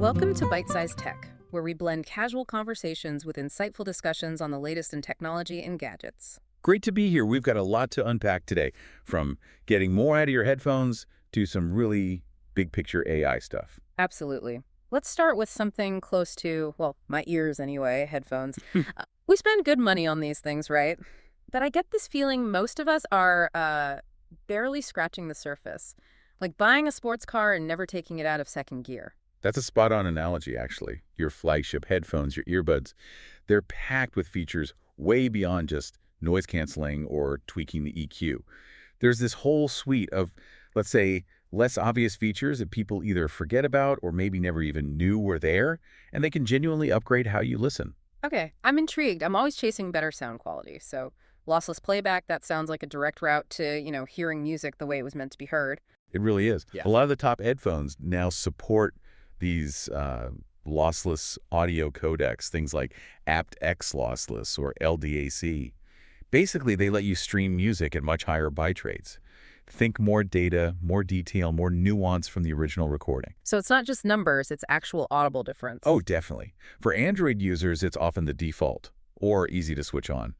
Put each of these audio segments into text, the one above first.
Welcome to Byte-Sized Tech, where we blend casual conversations with insightful discussions on the latest in technology and gadgets. Great to be here. We've got a lot to unpack today, from getting more out of your headphones to some really big picture AI stuff. Absolutely. Let's start with something close to, well, my ears anyway, headphones. We spend good money on these things, right? But I get this feeling most of us are barely scratching the surface. Like buying a sports car and never taking it out of second gear. That's a spot-on analogy, actually. Your flagship headphones, your earbuds, they're packed with features way beyond just noise canceling or tweaking the EQ. There's this whole suite of, let's say, less obvious features that people either forget about or maybe never even knew were there, and they can genuinely upgrade how you listen. Okay, I'm intrigued. I'm always chasing better sound quality. So lossless playback, that sounds like a direct route to, hearing music the way it was meant to be heard. It really is. Yeah. A lot of the top headphones now support these lossless audio codecs, things like aptX lossless or LDAC. Basically, they let you stream music at much higher byte rates. Think more data, more detail, more nuance from the original recording. So it's not just numbers, it's actual audible difference. Oh, definitely. For Android users, it's often the default or easy to switch on.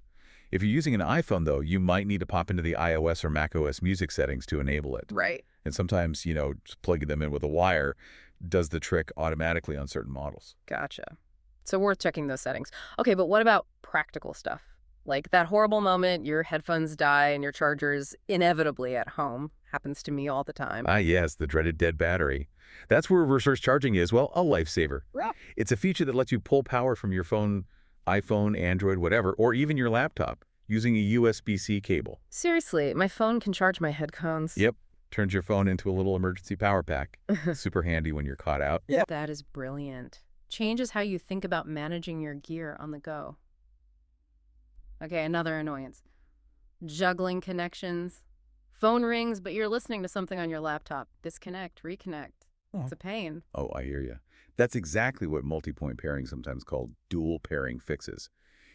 If you're using an iPhone, though, you might need to pop into the iOS or macOS music settings to enable it. Right. And sometimes, just plugging them in with a wire does the trick automatically on certain models. Gotcha. So worth checking those settings. Okay, but what about practical stuff? Like that horrible moment your headphones die and your charger's inevitably at home. Happens to me all the time. Ah, yes, the dreaded dead battery. That's where reverse charging is, well, a lifesaver. Yeah. It's a feature that lets you pull power from your phone, iPhone, Android, whatever, or even your laptop using a USB-C cable. Seriously, my phone can charge my headphones. Yep. Turns your phone into a little emergency power pack. Super handy when you're caught out. Yeah. That is brilliant. Changes how you think about managing your gear on the go. Okay, another annoyance. Juggling connections. Phone rings, but you're listening to something on your laptop. Disconnect, reconnect. It's a pain. Oh, I hear you. That's exactly what multi-point pairing, sometimes called dual pairing, fixes.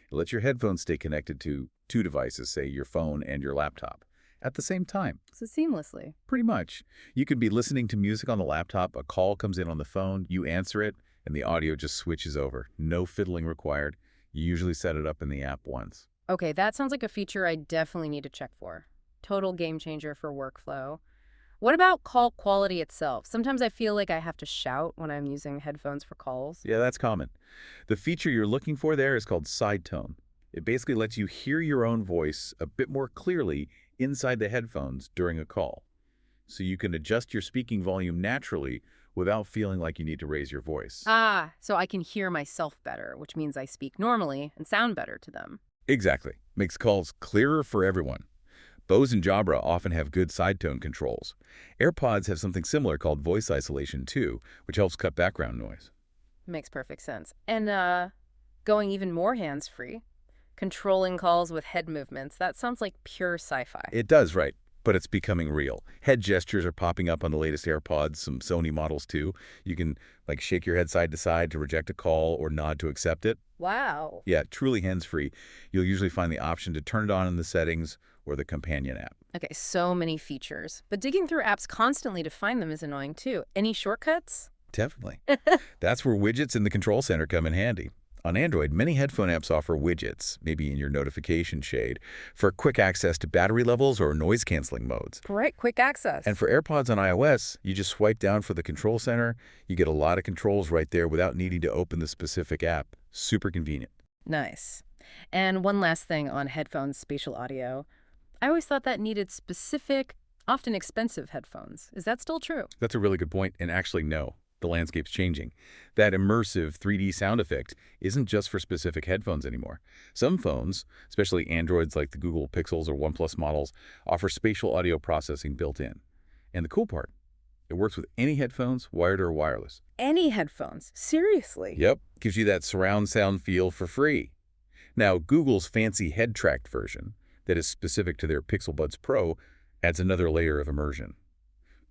It lets your headphones stay connected to two devices, say your phone and your laptop, at the same time. So seamlessly. Pretty much. You could be listening to music on the laptop, a call comes in on the phone, you answer it, and the audio just switches over. No fiddling required. You usually set it up in the app once. Okay, that sounds like a feature I definitely need to check for. Total game changer for workflow. What about call quality itself? Sometimes I feel like I have to shout when I'm using headphones for calls. Yeah, that's common. The feature you're looking for there is called side tone. It basically lets you hear your own voice a bit more clearly inside the headphones during a call. So you can adjust your speaking volume naturally without feeling like you need to raise your voice. Ah, so I can hear myself better, which means I speak normally and sound better to them. Exactly. Makes calls clearer for everyone. Bose and Jabra often have good side tone controls. AirPods have something similar called voice isolation too, which helps cut background noise. Makes perfect sense. And going even more hands-free, controlling calls with head movements, that sounds like pure sci-fi. It does, right? But it's becoming real. Head gestures are popping up on the latest AirPods, some Sony models too. You can shake your head side to side to reject a call or nod to accept it. Wow. Yeah, truly hands-free. You'll usually find the option to turn it on in the settings or the companion app. Okay, so many features. But digging through apps constantly to find them is annoying too. Any shortcuts? Definitely. That's where widgets in the control center come in handy. On Android, many headphone apps offer widgets, maybe in your notification shade, for quick access to battery levels or noise-canceling modes. Great, quick access. And for AirPods on iOS, you just swipe down for the control center. You get a lot of controls right there without needing to open the specific app. Super convenient. Nice. And one last thing on headphones spatial audio. I always thought that needed specific, often expensive headphones. Is that still true? That's a really good point, and actually, no. The landscape's changing. That immersive 3D sound effect isn't just for specific headphones anymore. Some phones, especially Androids like the Google Pixels or OnePlus models, offer spatial audio processing built in. And the cool part, it works with any headphones, wired or wireless. Any headphones? Seriously? Yep, gives you that surround sound feel for free. Now, Google's fancy head-tracked version that is specific to their Pixel Buds Pro adds another layer of immersion.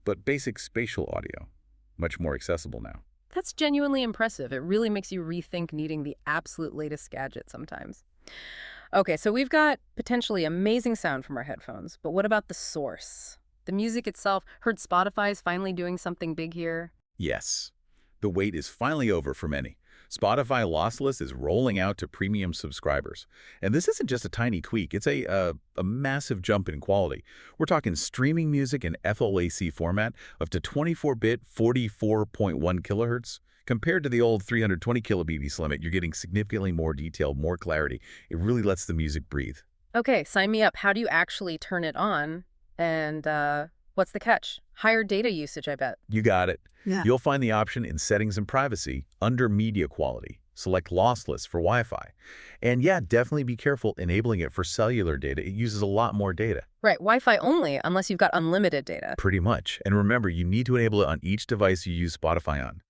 But basic spatial audio, much more accessible now. That's genuinely impressive. It really makes you rethink needing the absolute latest gadget sometimes. Okay, so we've got potentially amazing sound from our headphones, but what about the source? The music itself? Heard Spotify's finally doing something big here? Yes. The wait is finally over for many. Spotify Lossless is rolling out to premium subscribers. And this isn't just a tiny tweak, it's a massive jump in quality. We're talking streaming music in FLAC format up to 24-bit 44.1 kilohertz. Compared to the old 320 kilobps limit, you're getting significantly more detail, more clarity. It really lets the music breathe. Okay, sign me up. How do you actually turn it on? And what's the catch? Higher data usage, I bet. You got it. Yeah. You'll find the option in Settings and Privacy under Media Quality. Select Lossless for Wi-Fi. And yeah, definitely be careful enabling it for cellular data. It uses a lot more data. Right, Wi-Fi only, unless you've got unlimited data. Pretty much. And remember, you need to enable it on each device you use Spotify on.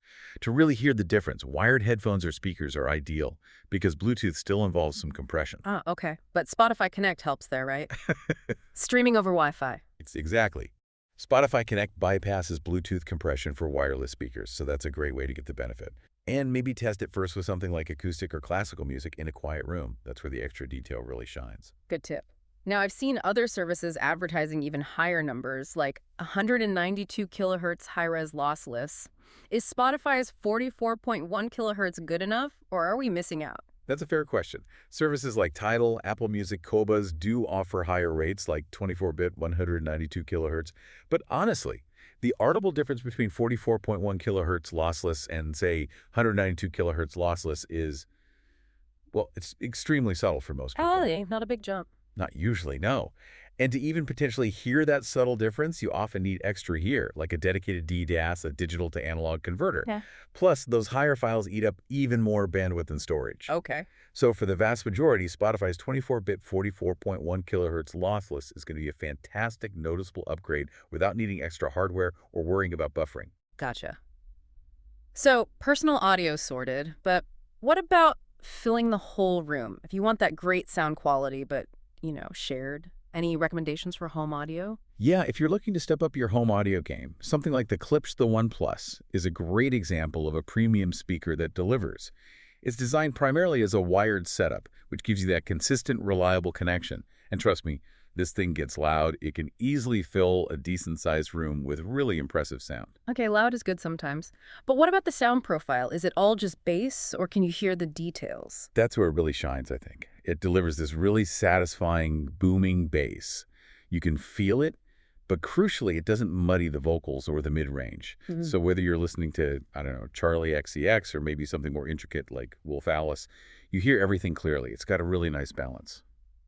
To really hear the difference, wired headphones or speakers are ideal because Bluetooth still involves some compression. Ah, okay. But Spotify Connect helps there, right? Streaming over Wi-Fi. It's exactly. Spotify Connect bypasses Bluetooth compression for wireless speakers, so that's a great way to get the benefit. And maybe test it first with something like acoustic or classical music in a quiet room. That's where the extra detail really shines. Good tip. Now, I've seen other services advertising even higher numbers, like 192 kilohertz high-res lossless. Is Spotify's 44.1 kilohertz good enough, or are we missing out? That's a fair question. Services like Tidal, Apple Music, Qobuz do offer higher rates like 24-bit 192 kilohertz. But honestly, the audible difference between 44.1 kilohertz lossless and, say, 192 kilohertz lossless is, well, it's extremely subtle for most people. Oh, not a big jump. Not usually, no. And to even potentially hear that subtle difference, you often need extra gear, like a dedicated DDAS, a digital-to-analog converter. Yeah. Plus, those higher files eat up even more bandwidth and storage. Okay. So for the vast majority, Spotify's 24-bit 44.1 kilohertz lossless is going to be a fantastic, noticeable upgrade without needing extra hardware or worrying about buffering. Gotcha. So, personal audio sorted, but what about filling the whole room? If you want that great sound quality, but, shared. Any recommendations for home audio? Yeah, if you're looking to step up your home audio game, something like the Klipsch the One Plus is a great example of a premium speaker that delivers. It's designed primarily as a wired setup, which gives you that consistent, reliable connection. And trust me, this thing gets loud. It can easily fill a decent-sized room with really impressive sound. Okay, loud is good sometimes. But what about the sound profile? Is it all just bass, or can you hear the details? That's where it really shines, I think. It delivers this really satisfying, booming bass. You can feel it, but crucially, it doesn't muddy the vocals or the mid-range. Mm-hmm. So whether you're listening to, Charlie XCX or maybe something more intricate like Wolf Alice, you hear everything clearly. It's got a really nice balance.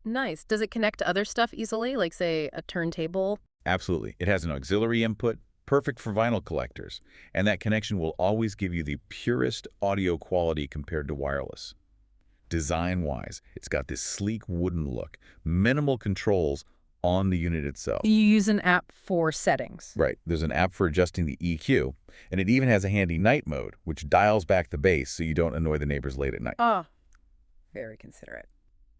Nice. Does it connect to other stuff easily, like, say, a turntable? Absolutely. It has an auxiliary input, perfect for vinyl collectors, and that connection will always give you the purest audio quality compared to wireless. Design-wise, it's got this sleek wooden look, minimal controls on the unit itself. You use an app for settings. Right. There's an app for adjusting the EQ, and it even has a handy night mode, which dials back the bass so you don't annoy the neighbors late at night. Oh, very considerate.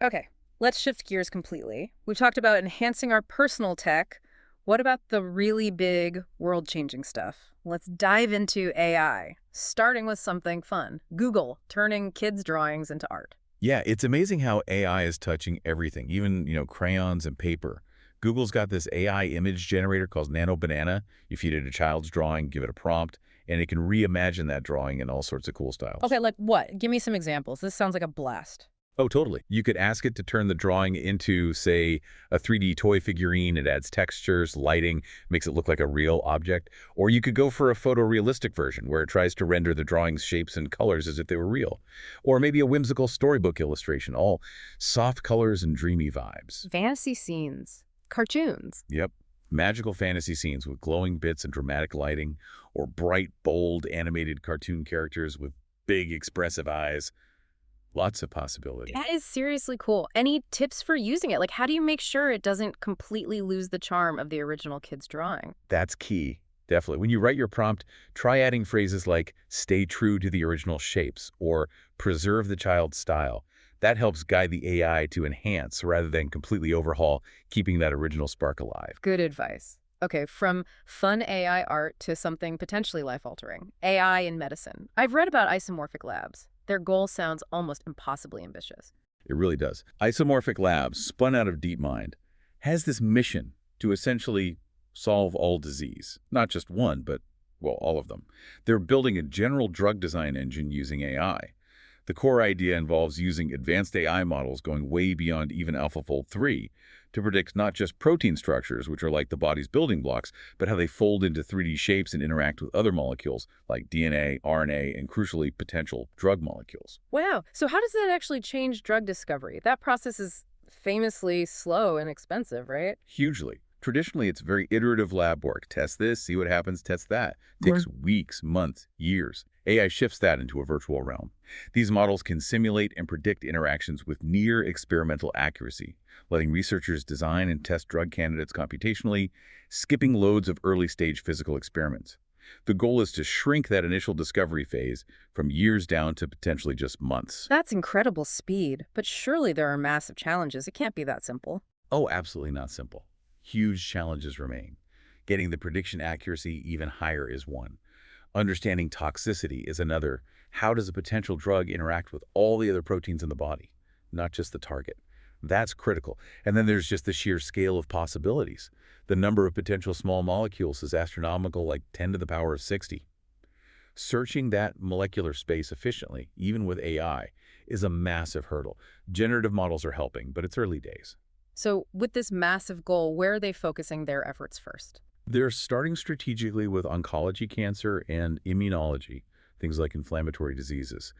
Okay, let's shift gears completely. We've talked about enhancing our personal tech. What about the really big, world-changing stuff? Let's dive into AI, starting with something fun. Google, turning kids' drawings into art. Yeah, it's amazing how AI is touching everything, even, crayons and paper. Google's got this AI image generator called Nano Banana. You feed it a child's drawing, give it a prompt, and it can reimagine that drawing in all sorts of cool styles. Okay, like what? Give me some examples. This sounds like a blast. Oh, totally. You could ask it to turn the drawing into, say, a 3D toy figurine. It adds textures, lighting, makes it look like a real object. Or you could go for a photorealistic version where it tries to render the drawing's shapes and colors as if they were real. Or maybe a whimsical storybook illustration, all soft colors and dreamy vibes. Fantasy scenes. Cartoons. Yep. Magical fantasy scenes with glowing bits and dramatic lighting, or bright, bold, animated cartoon characters with big, expressive eyes. Lots of possibility. That is seriously cool. Any tips for using it? Like, how do you make sure it doesn't completely lose the charm of the original kid's drawing? That's key. Definitely. When you write your prompt, try adding phrases like stay true to the original shapes or preserve the child's style. That helps guide the AI to enhance rather than completely overhaul, keeping that original spark alive. Good advice. Okay, from fun AI art to something potentially life-altering. AI in medicine. I've read about isomorphic labs. Their goal sounds almost impossibly ambitious. It really does. Isomorphic Labs, spun out of DeepMind, has this mission to essentially solve all disease. Not just one, but Well, all of them. They're building a general drug design engine using AI. The core idea involves using advanced AI models going way beyond even AlphaFold 3 to predict not just protein structures, which are like the body's building blocks, but how they fold into 3D shapes and interact with other molecules like DNA, RNA, and crucially, potential drug molecules. Wow. So how does that actually change drug discovery? That process is famously slow and expensive, right? Hugely. Traditionally, it's very iterative lab work. Test this, see what happens, test that. Takes weeks, months, years. AI shifts that into a virtual realm. These models can simulate and predict interactions with near experimental accuracy, letting researchers design and test drug candidates computationally, skipping loads of early-stage physical experiments. The goal is to shrink that initial discovery phase from years down to potentially just months. That's incredible speed, but surely there are massive challenges. It can't be that simple. Oh, absolutely not simple. Huge challenges remain. Getting the prediction accuracy even higher is one. Understanding toxicity is another. How does a potential drug interact with all the other proteins in the body, not just the target? That's critical. And then there's just the sheer scale of possibilities. The number of potential small molecules is astronomical, like 10 to the power of 60. Searching that molecular space efficiently, even with AI, is a massive hurdle. Generative models are helping, but it's early days. So with this massive goal, where are they focusing their efforts first? They're starting strategically with oncology, cancer, and immunology, things like inflammatory diseases.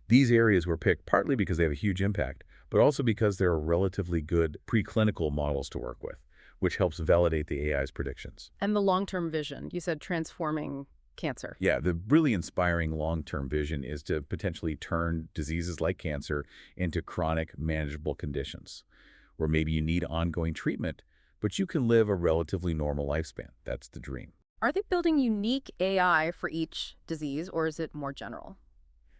These areas were picked partly because they have a huge impact, but also because there are relatively good preclinical models to work with, which helps validate the AI's predictions. And the long-term vision, you said transforming cancer. Yeah, the really inspiring long-term vision is to potentially turn diseases like cancer into chronic, manageable conditions, where maybe you need ongoing treatment, but you can live a relatively normal lifespan. That's the dream. Are they building unique AI for each disease, or is it more general?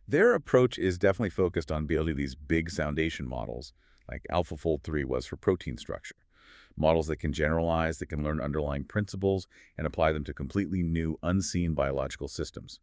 Their approach is definitely focused on building these big foundation models, like AlphaFold 3 was for protein structure. Models that can generalize, that can learn underlying principles, and apply them to completely new, unseen biological systems.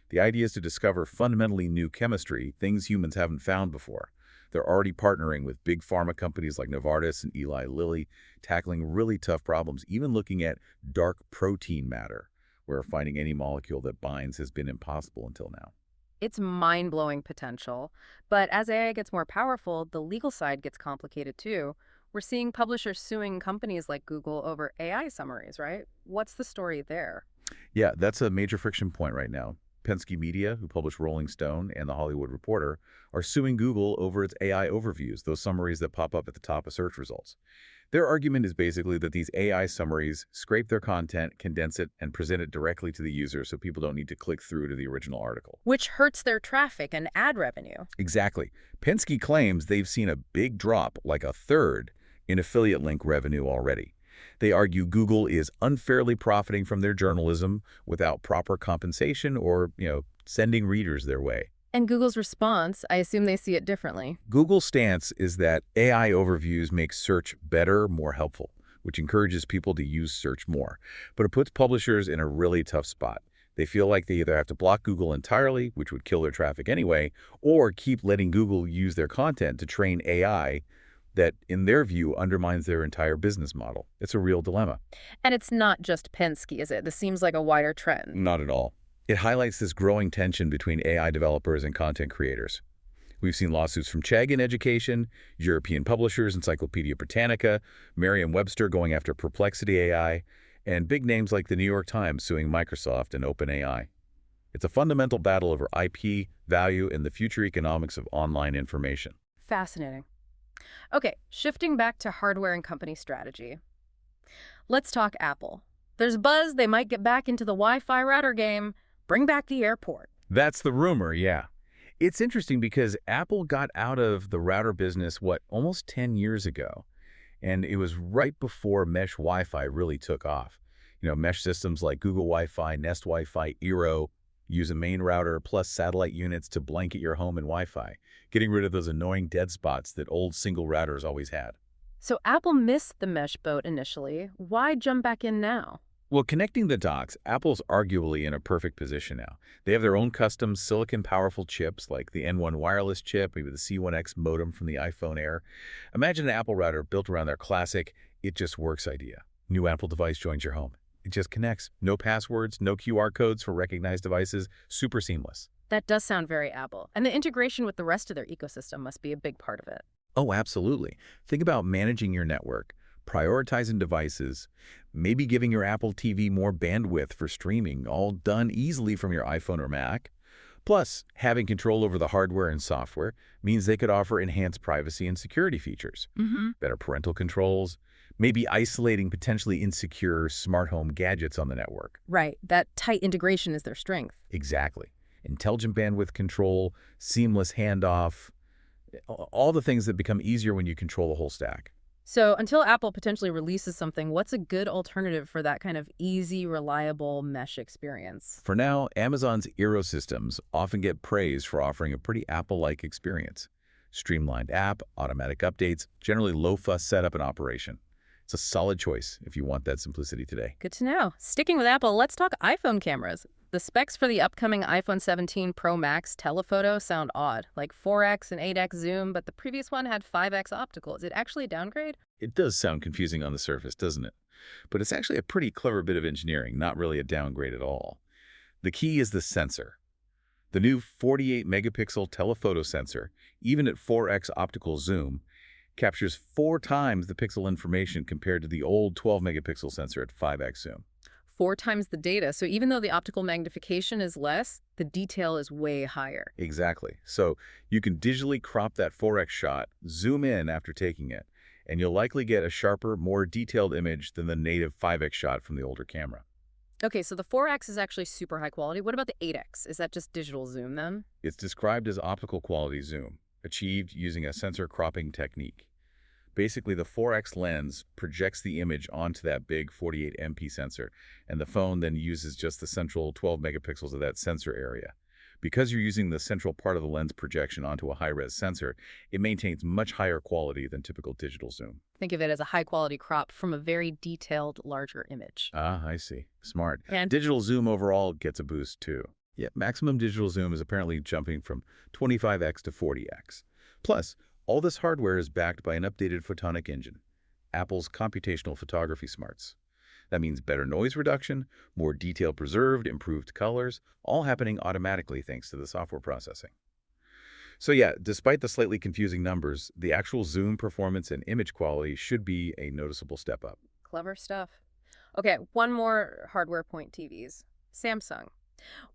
The idea is to discover fundamentally new chemistry, things humans haven't found before. They're already partnering with big pharma companies like Novartis and Eli Lilly, tackling really tough problems, even looking at dark protein matter, where finding any molecule that binds has been impossible until now. It's mind-blowing potential, but as AI gets more powerful, the legal side gets complicated too. We're seeing publishers suing companies like Google over AI summaries, right? What's the story there? Yeah, that's a major friction point right now. Penske Media, who publish Rolling Stone and The Hollywood Reporter, are suing Google over its AI overviews, those summaries that pop up at the top of search results. Their argument is basically that these AI summaries scrape their content, condense it, and present it directly to the user so people don't need to click through to the original article. Which hurts their traffic and ad revenue. Exactly. Penske claims they've seen a big drop, like a third, in affiliate link revenue already. They argue Google is unfairly profiting from their journalism without proper compensation or, sending readers their way. And Google's response, I assume they see it differently. Google's stance is that AI overviews make search better, more helpful, which encourages people to use search more. But it puts publishers in a really tough spot. They feel like they either have to block Google entirely, which would kill their traffic anyway, or keep letting Google use their content to train AI that, in their view, undermines their entire business model. It's a real dilemma. And it's not just Penske, is it? This seems like a wider trend. Not at all. It highlights this growing tension between AI developers and content creators. We've seen lawsuits from Chegg in education, European publishers, Encyclopedia Britannica, Merriam-Webster going after Perplexity AI, and big names like the New York Times suing Microsoft and OpenAI. It's a fundamental battle over IP, value, and the future economics of online information. Fascinating. Okay, shifting back to hardware and company strategy. Let's talk Apple. There's buzz they might get back into the Wi-Fi router game, bring back the airport. That's the rumor, yeah. It's interesting because Apple got out of the router business, almost 10 years ago. And it was right before mesh Wi-Fi really took off. Mesh systems like Google Wi-Fi, Nest Wi-Fi, Eero use a main router plus satellite units to blanket your home in Wi-Fi, getting rid of those annoying dead spots that old single routers always had. So Apple missed the mesh boat initially. Why jump back in now? Well, connecting the dots, Apple's arguably in a perfect position now. They have their own custom silicon-powerful chips like the N1 wireless chip, maybe the C1X modem from the iPhone Air. Imagine an Apple router built around their classic, it just works idea. New Apple device joins your home. It just connects. No passwords, no QR codes for recognized devices. Super seamless. That does sound very Apple. And the integration with the rest of their ecosystem must be a big part of it. Oh, absolutely. Think about managing your network, prioritizing devices, maybe giving your Apple TV more bandwidth for streaming, all done easily from your iPhone or Mac. Plus, having control over the hardware and software means they could offer enhanced privacy and security features, better parental controls, maybe isolating potentially insecure smart home gadgets on the network. Right. That tight integration is their strength. Exactly. Intelligent bandwidth control, seamless handoff, all the things that become easier when you control the whole stack. So until Apple potentially releases something, what's a good alternative for that kind of easy, reliable mesh experience? For now, Amazon's Eero systems often get praised for offering a pretty Apple-like experience. Streamlined app, automatic updates, generally low-fuss setup and operation. It's a solid choice if you want that simplicity today. Good to know. Sticking with Apple, let's talk iPhone cameras. The specs for the upcoming iPhone 17 Pro Max telephoto sound odd, like 4x and 8x zoom, but the previous one had 5x optical. Is it actually a downgrade? It does sound confusing on the surface, doesn't it? But it's actually a pretty clever bit of engineering, not really a downgrade at all. The key is the sensor. The new 48-megapixel telephoto sensor, even at 4x optical zoom, captures 4 times the pixel information compared to the old 12-megapixel sensor at 5x zoom. 4 times the data, so even though the optical magnification is less, the detail is way higher. Exactly. So you can digitally crop that 4x shot, zoom in after taking it, and you'll likely get a sharper, more detailed image than the native 5x shot from the older camera. Okay, so the 4x is actually super high quality. What about the 8x? Is that just digital zoom then? It's described as optical quality zoom, achieved using a sensor cropping technique. Basically, the 4x lens projects the image onto that big 48MP sensor, and the phone then uses just the central 12 megapixels of that sensor area. Because you're using the central part of the lens projection onto a high-res sensor, it maintains much higher quality than typical digital zoom. Think of it as a high-quality crop from a very detailed, larger image. Ah, I see. Smart. And Digital zoom overall gets a boost, too. Yeah, maximum digital zoom is apparently jumping from 25x to 40x. Plus, all this hardware is backed by an updated photonic engine, Apple's computational photography smarts. That means better noise reduction, more detail preserved, improved colors, all happening automatically thanks to the software processing. So yeah, despite the slightly confusing numbers, the actual zoom performance and image quality should be a noticeable step up. clever stuff. Okay, one more hardware point TVs. Samsung.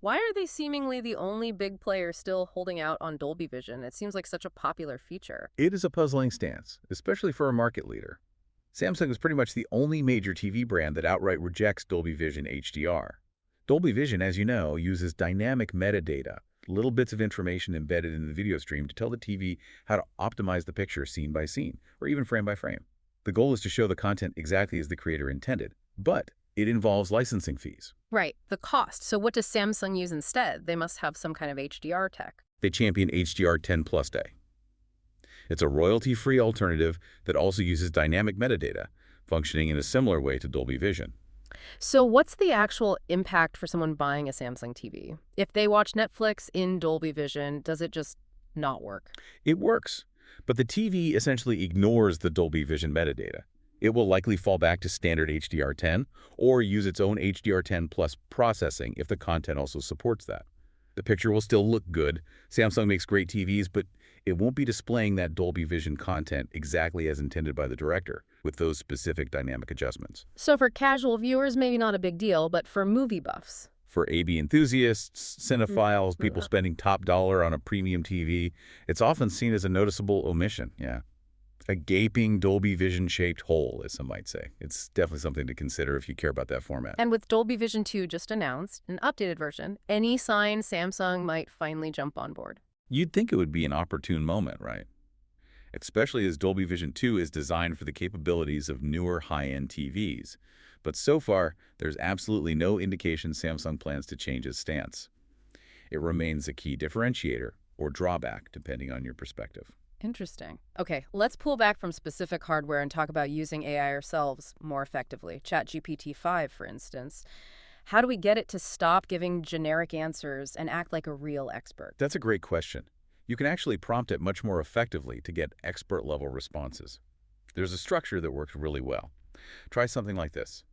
Why are they seemingly the only big player still holding out on Dolby Vision? It seems like such a popular feature. It is a puzzling stance, especially for a market leader. Samsung is pretty much the only major TV brand that outright rejects Dolby Vision HDR. Dolby Vision, as you know, uses dynamic metadata, little bits of information embedded in the video stream to tell the TV how to optimize the picture scene by scene, or even frame by frame. The goal is to show the content exactly as the creator intended, but it involves licensing fees. Right, the cost. So what does Samsung use instead? They must have some kind of HDR tech. They champion HDR 10 Plus Day. It's a royalty-free alternative that also uses dynamic metadata, functioning in a similar way to Dolby Vision. So what's the actual impact for someone buying a Samsung TV? If they watch Netflix in Dolby Vision, does it just not work? It works, but the TV essentially ignores the Dolby Vision metadata. It will likely fall back to standard HDR10 or use its own HDR10 Plus processing if the content also supports that. The picture will still look good. Samsung makes great TVs, but it won't be displaying that Dolby Vision content exactly as intended by the director, with those specific dynamic adjustments. So for casual viewers, maybe not a big deal, but for movie buffs. For AV enthusiasts, cinephiles, people spending top dollar on a premium TV, it's often seen as a noticeable omission, yeah. A gaping Dolby Vision-shaped hole, as some might say. It's definitely something to consider if you care about that format. And with Dolby Vision 2 just announced, an updated version, any sign Samsung might finally jump on board? You'd think it would be an opportune moment, right? Especially as Dolby Vision 2 is designed for the capabilities of newer high-end TVs. But so far, there's absolutely no indication Samsung plans to change its stance. It remains a key differentiator or drawback, depending on your perspective. Interesting. Okay, let's pull back from specific hardware and talk about using AI ourselves more effectively. ChatGPT-5, for instance. How do we get it to stop giving generic answers and act like a real expert? That's a great question. You can actually prompt it much more effectively to get expert-level responses. There's a structure that works really well. Try something like this.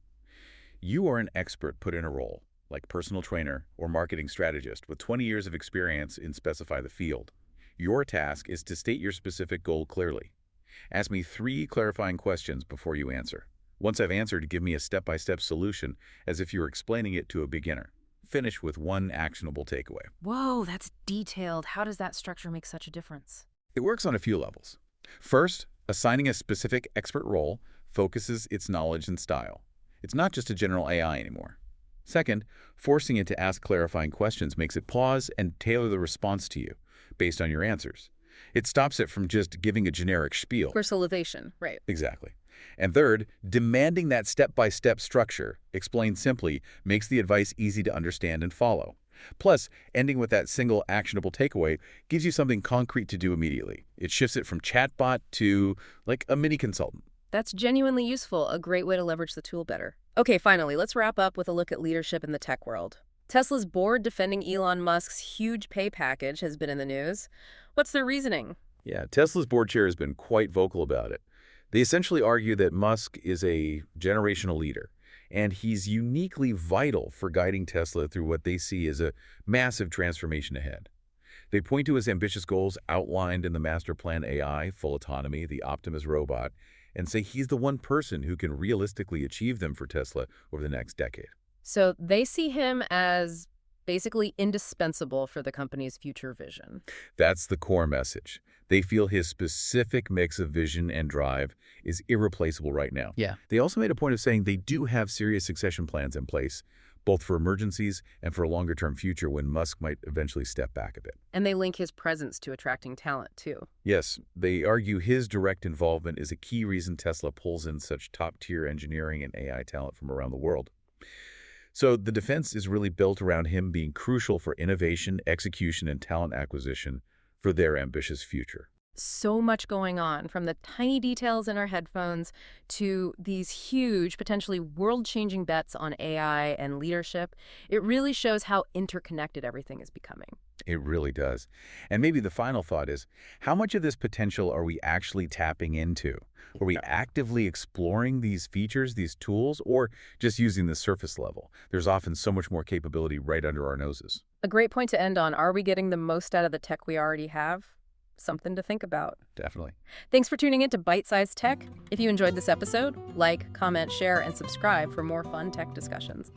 You are an expert put in a role, like personal trainer or marketing strategist with 20 years of experience in specify the field. Your task is to state your specific goal clearly. Ask me 3 clarifying questions before you answer. Once I've answered, give me a step-by-step solution as if you were explaining it to a beginner. Finish with 1 actionable takeaway. Whoa, that's detailed. How does that structure make such a difference? It works on a few levels. First, assigning a specific expert role focuses its knowledge and style. It's not just a general AI anymore. Second, forcing it to ask clarifying questions makes it pause and tailor the response to you based on your answers. It stops it from just giving a generic spiel. Personalization, right. Exactly. And third, demanding that step-by-step structure, explained simply, makes the advice easy to understand and follow. Plus, ending with that single actionable takeaway gives you something concrete to do immediately. It shifts it from chatbot to, like, a mini consultant. That's genuinely useful, a great way to leverage the tool better. Okay, finally, let's wrap up with a look at leadership in the tech world. Tesla's board defending Elon Musk's huge pay package has been in the news. What's their reasoning? Yeah, Tesla's board chair has been quite vocal about it. They essentially argue that Musk is a generational leader, and he's uniquely vital for guiding Tesla through what they see as a massive transformation ahead. They point to his ambitious goals outlined in the Master Plan AI, full autonomy, the Optimus robot, and say he's the one person who can realistically achieve them for Tesla over the next decade. So they see him as basically indispensable for the company's future vision. That's the core message. They feel his specific mix of vision and drive is irreplaceable right now. Yeah. They also made a point of saying they do have serious succession plans in place, both for emergencies and for a longer-term future when Musk might eventually step back a bit. And they link his presence to attracting talent, too. Yes, they argue his direct involvement is a key reason Tesla pulls in such top-tier engineering and AI talent from around the world. So the defense is really built around him being crucial for innovation, execution, and talent acquisition for their ambitious future. So much going on, from the tiny details in our headphones to these huge, potentially world-changing bets on AI and leadership. It really shows how interconnected everything is becoming. It really does. And maybe the final thought is, how much of this potential are we actually tapping into? Are we actively exploring these features, these tools, or just using the surface level? There's often so much more capability right under our noses. A great point to end on. Are we getting the most out of the tech we already have? Something to think about. Definitely. Thanks for tuning in to Byte-Sized Tech. If you enjoyed this episode, like, comment, share, and subscribe for more fun tech discussions.